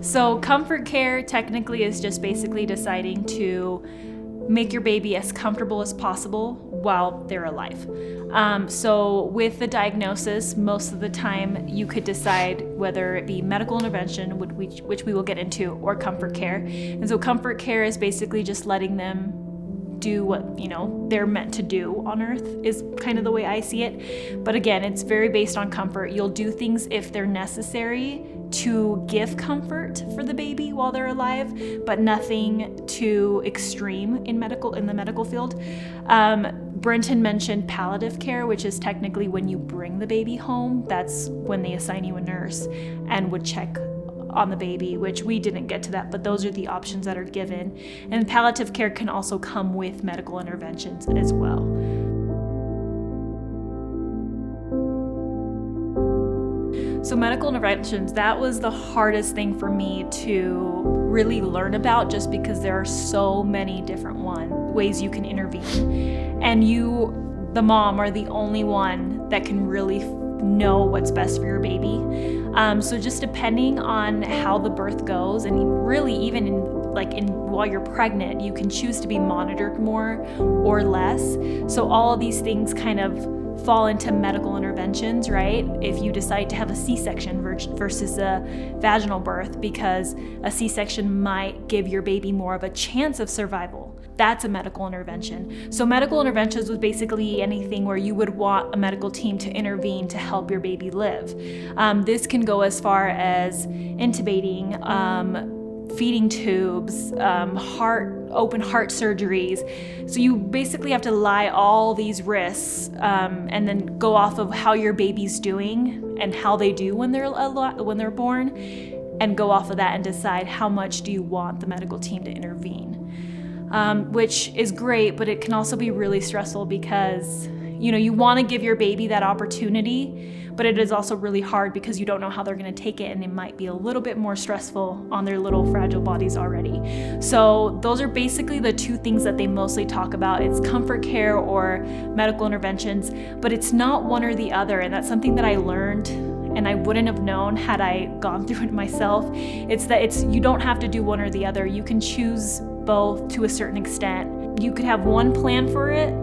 So comfort care technically is just basically deciding to make your baby as comfortable as possible while they're alive. So with the diagnosis, most of the time you could decide whether it be medical intervention, which we will get into, or comfort care. And so comfort care is basically just letting them do what they're meant to do on earth, is kind of the way I see it. But again, it's very based on comfort. You'll do things if they're necessary to give comfort for the baby while they're alive, but nothing too extreme in the medical field. Brenton mentioned palliative care, which is technically when you bring the baby home. That's when they assign you a nurse and would check on the baby, which we didn't get to that, but those are the options that are given. And palliative care can also come with medical interventions as well. So medical interventions, that was the hardest thing for me to really learn about, just because there are so many different ways you can intervene. And you, the mom, are the only one that can really know what's best for your baby. So just depending on how the birth goes, and really even while you're pregnant, you can choose to be monitored more or less. So all of these things kind of fall into medical interventions, right? If you decide to have a C-section versus a vaginal birth, because a C-section might give your baby more of a chance of survival, that's a medical intervention. So medical interventions was basically anything where you would want a medical team to intervene to help your baby live. This can go as far as intubating, feeding tubes, open heart surgeries. So you basically have to lie all these risks and then go off of how your baby's doing and how they do when they're born, and go off of that and decide how much do you want the medical team to intervene. Which is great, but it can also be really stressful because you want to give your baby that opportunity, but it is also really hard because you don't know how they're going to take it, and it might be a little bit more stressful on their little fragile bodies already. So those are basically the two things that they mostly talk about. It's comfort care or medical interventions, but it's not one or the other, and that's something that I learned and I wouldn't have known had I gone through it myself. You don't have to do one or the other. You can choose both to a certain extent. You could have one plan for it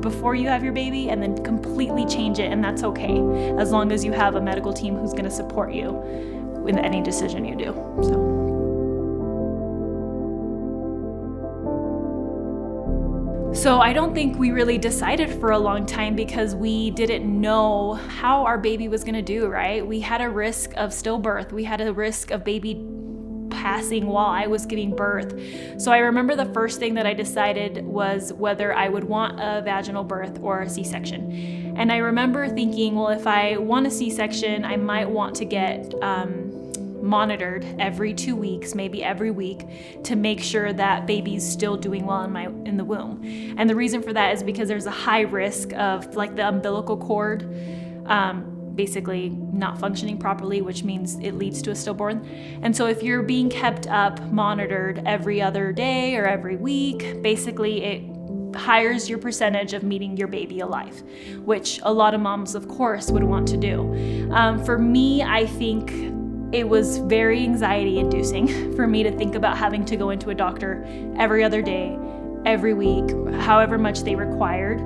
before you have your baby and then completely change it, and that's okay, as long as you have a medical team who's going to support you in any decision you do. So I don't think we really decided for a long time because we didn't know how our baby was going to do, right? We had a risk of stillbirth. We had a risk of baby passing while I was giving birth. So I remember the first thing that I decided was whether I would want a vaginal birth or a C-section. And I remember thinking, well, if I want a C-section, I might want to get monitored every 2 weeks, maybe every week, to make sure that baby's still doing well in the womb. And the reason for that is because there's a high risk of the umbilical cord basically not functioning properly, which means it leads to a stillborn. And so if you're being kept up, monitored every other day or every week, basically it higher your percentage of meeting your baby alive, which a lot of moms, of course, would want to do. For me, I think it was very anxiety-inducing for me to think about having to go into a doctor every other day, every week, however much they required.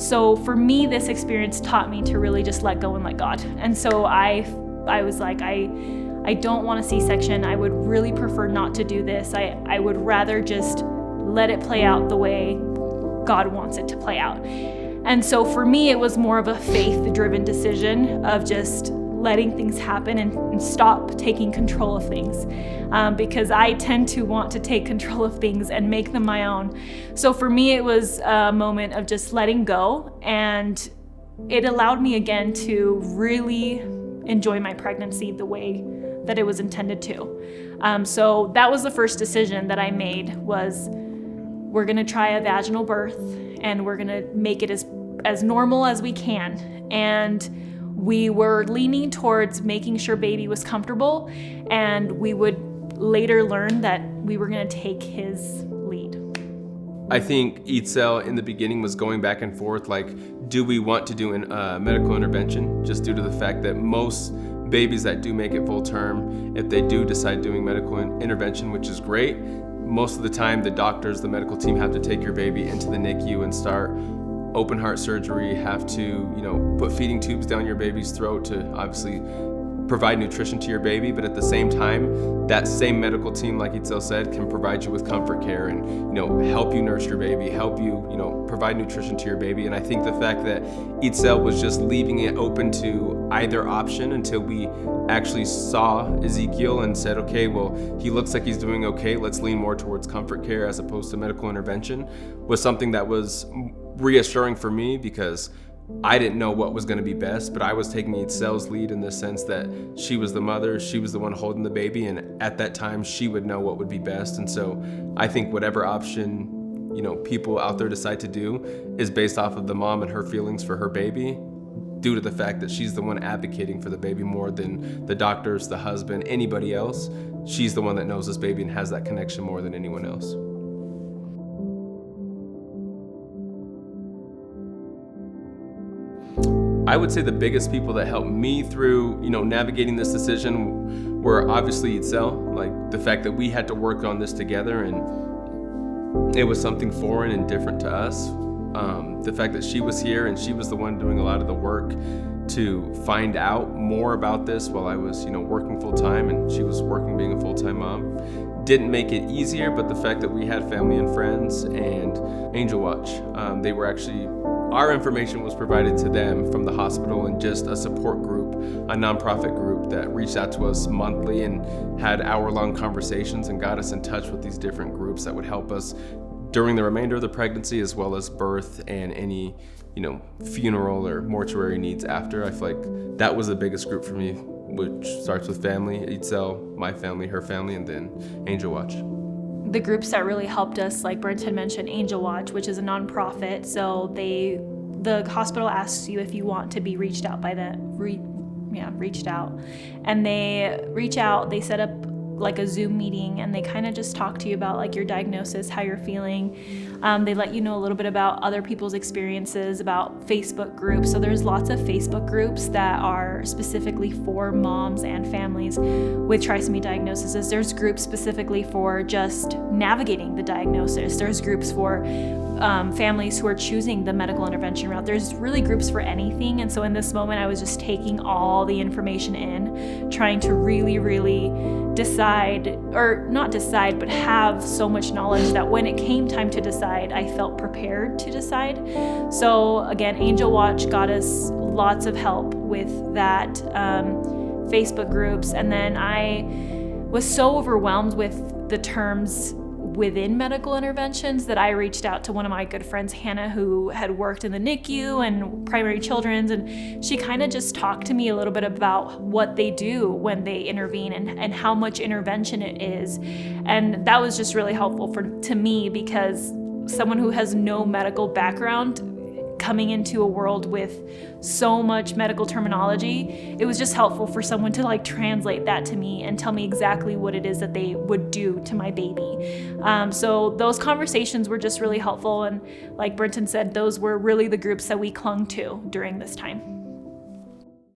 So for me, this experience taught me to really just let go and let God. And so I was like, I don't want a C-section. I would really prefer not to do this. I would rather just let it play out the way God wants it to play out. And so for me, it was more of a faith-driven decision of just letting things happen and stop taking control of things, because I tend to want to take control of things and make them my own. So for me, it was a moment of just letting go, and it allowed me again to really enjoy my pregnancy the way that it was intended to. So that was the first decision that I made, was we're gonna try a vaginal birth and we're gonna make it as normal as we can. And we were leaning towards making sure baby was comfortable, and we would later learn that we were going to take his lead. I think Ezekiel in the beginning was going back and forth, do we want to do a medical intervention, just due to the fact that most babies that do make it full term, if they do decide doing medical intervention, which is great, most of the time the doctors, the medical team have to take your baby into the NICU and start open heart surgery, have to, put feeding tubes down your baby's throat to obviously provide nutrition to your baby. But at the same time, that same medical team, like Ezekiel said, can provide you with comfort care and, help you nurse your baby, help you, provide nutrition to your baby. And I think the fact that Ezekiel was just leaving it open to either option until we actually saw Ezekiel and said, okay, well, he looks like he's doing okay, let's lean more towards comfort care as opposed to medical intervention, was something that was reassuring for me, because I didn't know what was going to be best, but I was taking Ezekiel's lead in the sense that she was the mother, she was the one holding the baby, and at that time she would know what would be best. And so I think whatever option, people out there decide to do is based off of the mom and her feelings for her baby, due to the fact that she's the one advocating for the baby more than the doctors, the husband, anybody else. She's the one that knows this baby and has that connection more than anyone else. I would say the biggest people that helped me through, navigating this decision were obviously Ezekiel, like the fact that we had to work on this together and it was something foreign and different to us. The fact that she was here and she was the one doing a lot of the work to find out more about this while I was, working full time and she was working being a full-time mom, didn't make it easier. But the fact that we had family and friends and Angel Watch, our information was provided to them from the hospital, and just a support group, a nonprofit group that reached out to us monthly and had hour-long conversations and got us in touch with these different groups that would help us during the remainder of the pregnancy, as well as birth and any, funeral or mortuary needs after. I feel like that was the biggest group for me, which starts with family, Ezekiel, my family, her family, and then Angel Watch. The groups that really helped us, like Brenton mentioned, Angel Watch, which is a nonprofit. So the hospital asks you if you want to be reached out by reached out. And they reach out, they set up like a Zoom meeting, and they kind of just talk to you about like your diagnosis, how you're feeling. They let you know a little bit about other people's experiences, about Facebook groups. So there's lots of Facebook groups that are specifically for moms and families with trisomy diagnoses. There's groups specifically for just navigating the diagnosis. There's groups for families who are choosing the medical intervention route. There's really groups for anything. And so in this moment, I was just taking all the information in, trying to really, really but have so much knowledge that when it came time to decide, I felt prepared to decide. So again, Angel Watch got us lots of help with that, Facebook groups. And then I was so overwhelmed with the terms within medical interventions that I reached out to one of my good friends, Hannah, who had worked in the NICU and primary children's, and she kind of just talked to me a little bit about what they do when they intervene and how much intervention it is. And that was just really helpful to me, because someone who has no medical background coming into a world with so much medical terminology, it was just helpful for someone to like translate that to me and tell me exactly what it is that they would do to my baby. So those conversations were just really helpful. And like Brenton said, those were really the groups that we clung to during this time.